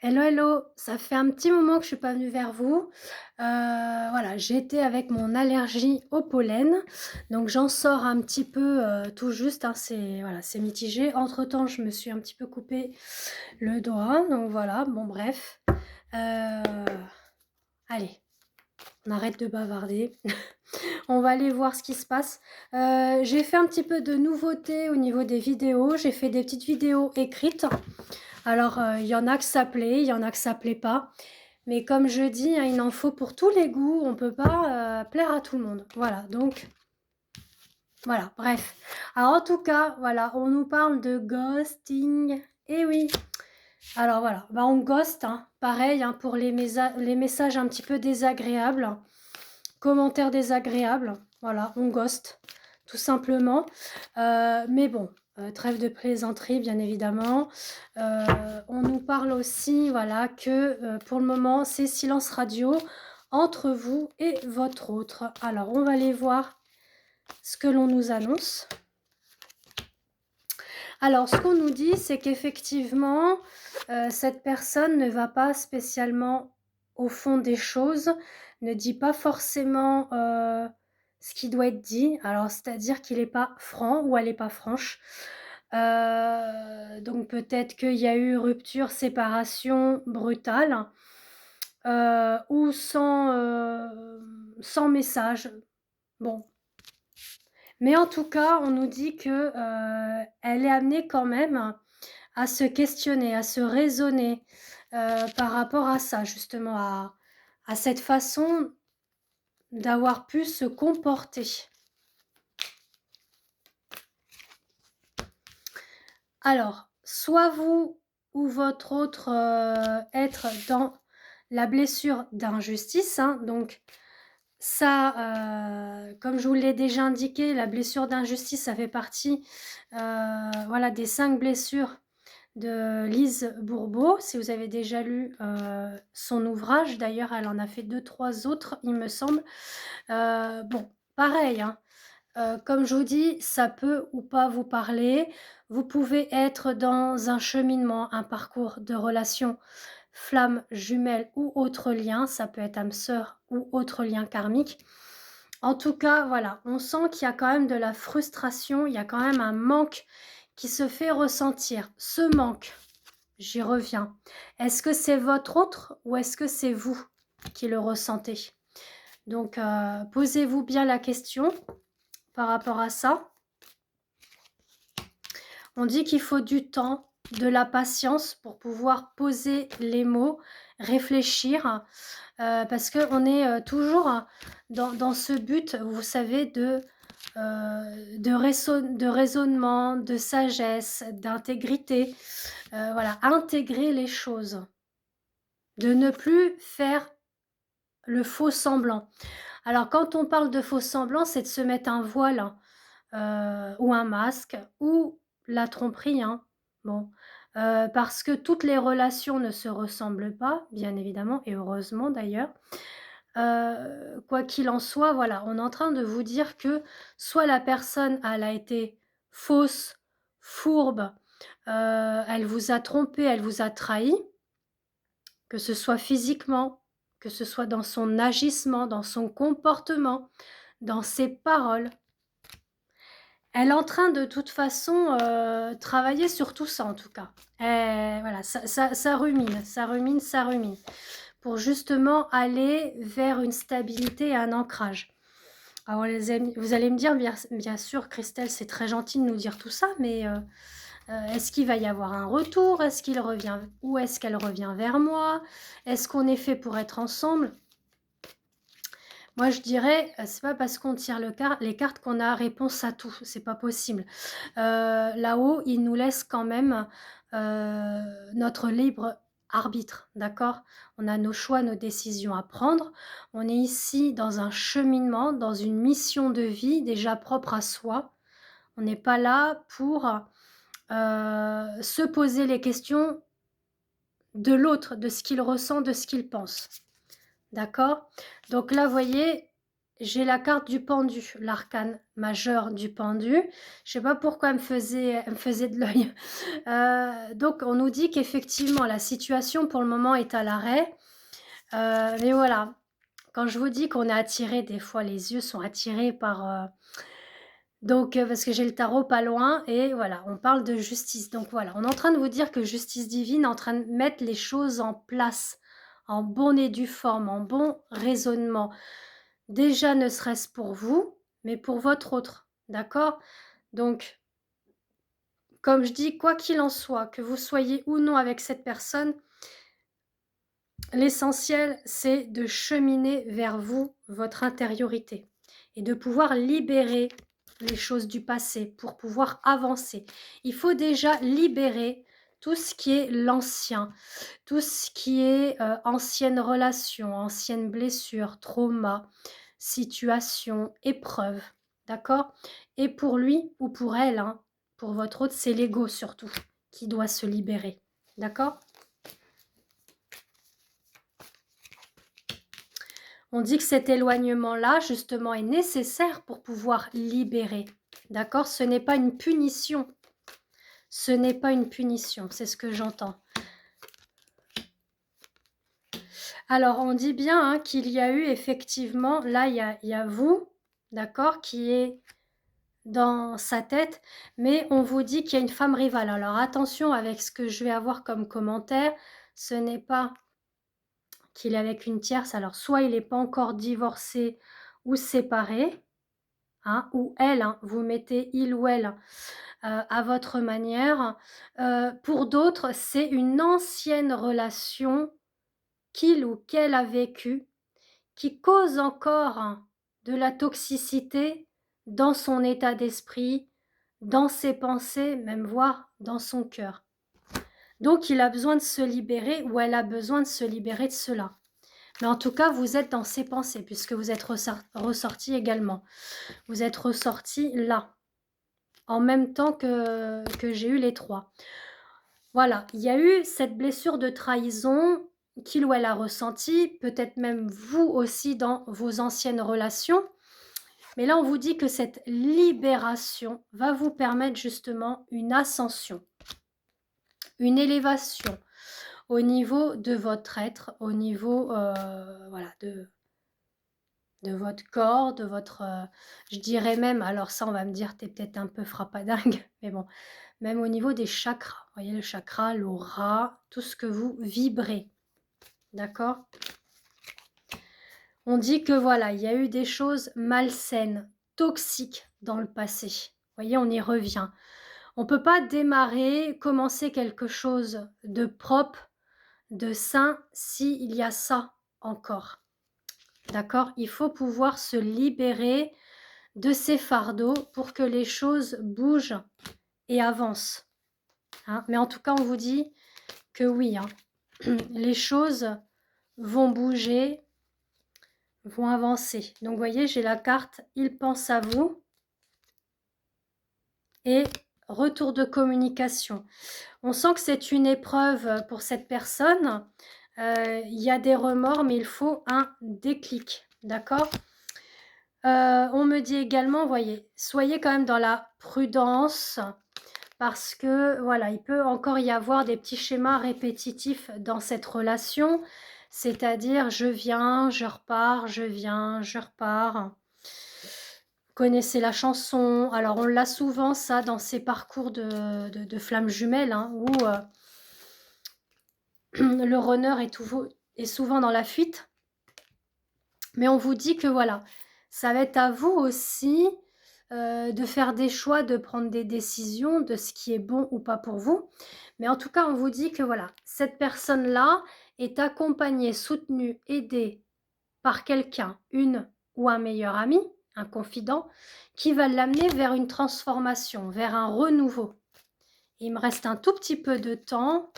Hello, hello, ça fait un petit moment que je suis pas venue vers vous. Voilà, j'étais avec mon allergie au pollen, donc j'en sors un petit peu, tout juste, hein, c'est voilà, c'est mitigé. Entre-temps, je me suis un petit peu coupé le doigt, donc voilà, bon bref. Heu, Allez, on arrête de bavarder. On va aller voir ce qui se passe. J'ai fait un petit peu de nouveautés au niveau des vidéos. J'ai fait des petites vidéos écrites. Alors, il y en a que ça plaît, il y en a que ça plaît pas. Mais comme je dis, hein, il en faut pour tous les goûts. On peut pas, plaire à tout le monde. Voilà, donc voilà, bref. Alors en tout cas, voilà, on nous parle de ghosting. Eh oui! Alors voilà, bah, on ghost, hein, pareil, hein, pour les messages un petit peu désagréables, commentaires désagréables, voilà, on ghost, tout simplement. Mais bon, trêve de plaisanterie, bien évidemment. Heu, on nous parle aussi, voilà, que, pour le moment, c'est silence radio entre vous et votre autre. Alors, on va aller voir ce que l'on nous annonce. Alors, ce qu'on nous dit, c'est qu'effectivement, cette personne ne va pas spécialement au fond des choses, ne dit pas forcément, ce qui doit être dit. Alors, c'est-à-dire qu'il est pas franc ou elle est pas franche. Donc peut-être qu'il y a eu rupture, séparation brutale, ou sans message. Bon, mais en tout cas, on nous dit que, elle est amenée quand même à se questionner, à se raisonner, par rapport à ça, justement, à cette façon d'avoir pu se comporter. Alors, soit vous ou votre autre, être dans la blessure d'injustice, hein, donc ça, comme je vous l'ai déjà indiqué, la blessure d'injustice, ça fait partie, voilà, des 5 blessures de Lise Bourbeau. Si vous avez déjà lu, son ouvrage, d'ailleurs, elle en a fait deux trois autres, il me semble. Bon, pareil, hein, comme je vous dis, ça peut ou pas vous parler. Vous pouvez être dans un cheminement, un parcours de relation flamme jumelle ou autre lien, ça peut être âme sœur ou autre lien karmique. En tout cas, voilà, on sent qu'il y a quand même de la frustration, il y a quand même un manque qui se fait ressentir. Ce manque, j'y reviens. Est-ce que c'est votre autre ou est-ce que c'est vous qui le ressentez? Donc, posez-vous bien la question par rapport à ça. On dit qu'il faut du temps, de la patience pour pouvoir poser les mots, réfléchir, parce qu'on est, toujours dans ce but, vous savez, de raisonnement, de sagesse, d'intégrité, voilà, intégrer les choses, de ne plus faire le faux semblant. Alors quand on parle de faux semblant, c'est de se mettre un voile, ou un masque ou la tromperie, hein. Bon, parce que toutes les relations ne se ressemblent pas, bien évidemment et heureusement d'ailleurs. Quoi qu'il en soit, voilà, on est en train de vous dire que soit la personne, elle a été fausse, fourbe, elle vous a trompé, elle vous a trahi, que ce soit physiquement, que ce soit dans son agissement, dans son comportement, dans ses paroles. Elle est en train de toute façon, travailler sur tout ça en tout cas. Voilà, ça rumine, ça rumine, ça rumine. Pour justement aller vers une stabilité et un ancrage. Alors les amis, vous allez me dire: «Bien sûr Christelle, c'est très gentil de nous dire tout ça, mais est-ce qu'il va y avoir un retour? Est-ce qu'il revient ou est-ce qu'elle revient vers moi? Est-ce qu'on est fait pour être ensemble?» Moi, je dirais, c'est pas parce qu'on tire les cartes qu'on a réponse à tout, c'est pas possible. Là-haut, ils nous laissent quand même, notre libre arbitre, d'accord? On a nos choix, nos décisions à prendre. On est ici dans un cheminement, dans une mission de vie déjà propre à soi. On n'est pas là pour, se poser les questions de l'autre, de ce qu'il ressent, de ce qu'il pense. D'accord? Donc là, vous voyez, j'ai la carte du pendu, l'arcane majeur du pendu. Je sais pas pourquoi elle me faisait de l'œil. Donc on nous dit qu'effectivement la situation pour le moment est à l'arrêt, mais voilà, quand je vous dis qu'on est attiré, des fois les yeux sont attirés par, donc parce que j'ai le tarot pas loin et voilà, on parle de justice. Donc voilà, on est en train de vous dire que justice divine est en train de mettre les choses en place, en bonne et due forme, en bon raisonnement. Déjà, ne serait-ce pour vous, mais pour votre autre, d'accord? Donc, comme je dis, quoi qu'il en soit, que vous soyez ou non avec cette personne, l'essentiel, c'est de cheminer vers vous, votre intériorité et de pouvoir libérer les choses du passé pour pouvoir avancer. Il faut déjà libérer tout ce qui est l'ancien, tout ce qui est, ancienne relation, ancienne blessure, trauma, situation, épreuve, d'accord? Et pour lui ou pour elle, hein, pour votre autre, c'est l'ego surtout qui doit se libérer, d'accord? On dit que cet éloignement-là, justement, est nécessaire pour pouvoir libérer, d'accord? Ce n'est pas une punition. Ce n'est pas une punition, c'est ce que j'entends. Alors, on dit bien hein, qu'il y a eu effectivement, là, il y a vous, d'accord, qui est dans sa tête, mais on vous dit qu'il y a une femme rivale. Alors, attention avec ce que je vais avoir comme commentaire, ce n'est pas qu'il est avec une tierce. Alors, soit il n'est pas encore divorcé ou séparé, hein, ou elle, hein, vous mettez il ou elle à votre manière. Pour d'autres, c'est une ancienne relation qu'il ou qu'elle a vécue qui cause encore hein, de la toxicité dans son état d'esprit, dans ses pensées, même voire dans son cœur. Donc il a besoin de se libérer ou elle a besoin de se libérer de cela. Mais en tout cas, vous êtes dans ses pensées puisque vous êtes ressorti également. Vous êtes ressorti là, en même temps que j'ai eu les trois. Voilà, il y a eu cette blessure de trahison qu'il ou elle a ressentie, peut-être même vous aussi dans vos anciennes relations. Mais là, on vous dit que cette libération va vous permettre justement une ascension, une élévation au niveau de votre être, au niveau voilà, de votre corps, de votre, je dirais même, alors ça on va me dire, t'es peut-être un peu frappadingue, mais bon, même au niveau des chakras. Vous voyez le chakra, l'aura, tout ce que vous vibrez. D'accord? On dit que voilà, il y a eu des choses malsaines, toxiques dans le passé. Vous voyez, on y revient. On ne peut pas démarrer, commencer quelque chose de propre, de sain, s'il y a ça encore. D'accord? Il faut pouvoir se libérer de ces fardeaux pour que les choses bougent et avancent. Hein? Mais en tout cas, on vous dit que oui, hein, les choses vont bouger, vont avancer. Donc, vous voyez, j'ai la carte « Il pense à vous » et « Retour de communication ». On sent que c'est une épreuve pour cette personne. Il y a des remords, mais il faut un déclic. D'accord? On me dit également, voyez, soyez quand même dans la prudence parce que voilà, il peut encore y avoir des petits schémas répétitifs dans cette relation, c'est-à-dire je viens, je repars, je viens, je repars. Vous connaissez la chanson, alors on l'a souvent ça dans ces parcours de flammes jumelles hein, où le runner est souvent dans la fuite, mais on vous dit que voilà, ça va être à vous aussi de faire des choix, de prendre des décisions de ce qui est bon ou pas pour vous. Mais en tout cas, on vous dit que voilà, cette personne-là est accompagnée, soutenue, aidée par quelqu'un, une ou un meilleur ami, un confident, qui va l'amener vers une transformation, vers un renouveau. Il me reste un tout petit peu de temps.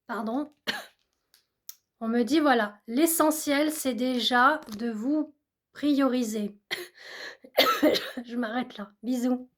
Pardon. On me dit, voilà, l'essentiel, c'est déjà de vous prioriser. Je m'arrête là. Bisous.